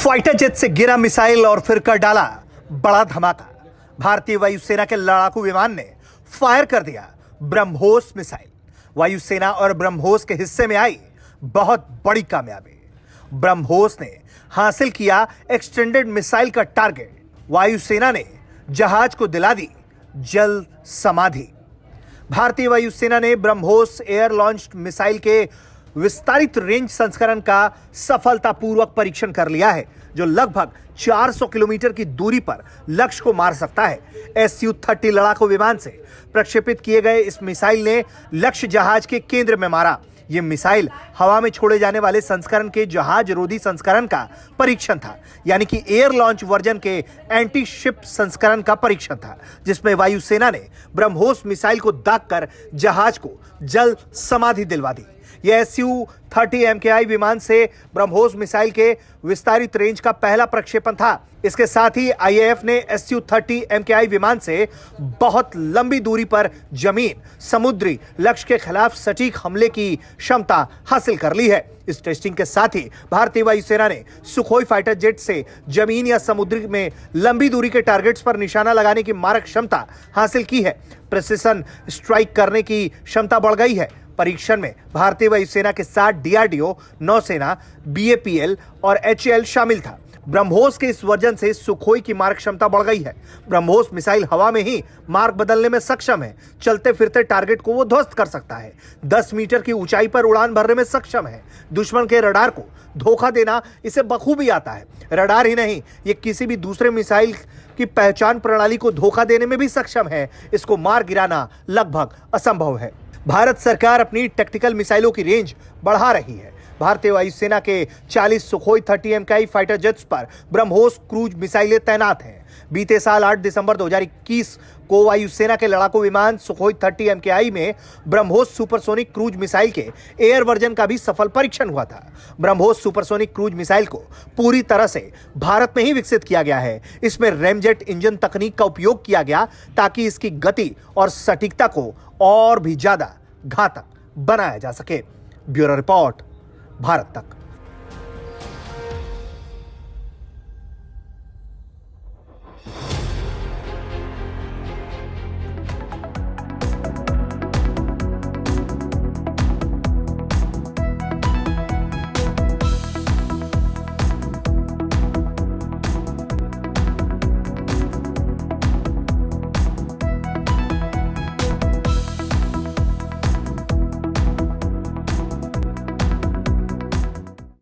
Fighter jet से गिरा missile और फिर कर डाला बड़ा धमाका। भारतीय वायुसेना के लड़ाकू विमान ने फायर कर दिया ब्रह्मोस मिसाइल। वायुसेना और ब्रह्मोस के हिस्से में आई बहुत बड़ी कामयाबी। ब्रह्मोस ने हासिल किया एक्सटेंडेड मिसाइल का टारगेट। वायुसेना ने जहाज को दिला दी जल समाधि। भारतीय वायुसेना ने ब्रह्मोस एयर लॉन्च्ड मिसाइल के विस्तारित रेंज संस्करण का सफलतापूर्वक परीक्षण कर लिया है, जो लगभग 400 किलोमीटर की दूरी पर लक्ष्य को मार सकता है। Su-30 लड़ाकू विमान से प्रक्षेपित किए गए इस मिसाइल ने लक्ष्य जहाज के केंद्र में मारा। यह मिसाइल हवा में छोड़े जाने वाले संस्करण के जहाज रोधी संस्करण का परीक्षण था, यानी कि एयर लॉन्च वर्जन के एंटी शिप संस्करण का परीक्षण था, जिसमें वायुसेना ने ब्रह्मोस मिसाइल को दागकर जहाज को जल समाधि दिलवा दी। यह Su-30 MKI विमान से ब्रह्मोस मिसाइल के विस्तारित रेंज का पहला प्रक्षेपण था। इसके साथ ही IAF ने Su-30 MKI विमान से बहुत लंबी दूरी पर जमीन समुद्री लक्ष्य के खिलाफ सटीक हमले की क्षमता हासिल कर ली है। इस टेस्टिंग के साथ ही भारतीय वायुसेना ने सुखोई फाइटर जेट से जमीन या समुद्र में लंबी दूरी के टारगेट्स पर निशाना लगाने की मारक क्षमता हासिल की है। प्रिसिशन स्ट्राइक करने की क्षमता बढ़ गई है। परीक्षण में भारतीय वायुसेना के साथ DRDO, नौसेना, BAPL और HAL शामिल था। ब्रह्मोस के इस वर्जन से सुखोई की मारक क्षमता बढ़ गई है। ब्रह्मोस मिसाइल हवा में ही मार्ग बदलने में सक्षम है। चलते फिरते टारगेट को वो ध्वस्त कर सकता है। 10 मीटर की ऊंचाई पर उड़ान भरने में सक्षम है। दुश्मन के रडार को धोखा देना इसे बखूबी आता है। रडार ही नहीं, ये किसी भी दूसरे मिसाइल की पहचान प्रणाली को धोखा देने में भी सक्षम है। इसको मार गिराना लगभग असंभव है। भारत सरकार अपनी टैक्टिकल मिसाइलों की रेंज बढ़ा रही है। भारतीय वायुसेना के 40 सुखोई 30 MKI फाइटर जेट्स पर ब्रह्मोस क्रूज मिसाइलें तैनात हैं। बीते साल 8 दिसंबर 2021 को वायुसेना के लड़ाकू विमान सुखोई 30 MKI में ब्रह्मोस सुपरसोनिक क्रूज मिसाइल के एयर वर्जन का भी सफल परीक्षण हुआ था। ब्रह्मोस सुपरसोनिक क्रूज मिसाइल को पूरी तरह से भारत में ही विकसित किया गया है। इसमें रैमजेट इंजन तकनीक का उपयोग किया गया ताकि इसकी गति और सटीकता को और भी ज्यादा घातक बनाया जा सके। ब्यूरो रिपोर्ट, भारत तक।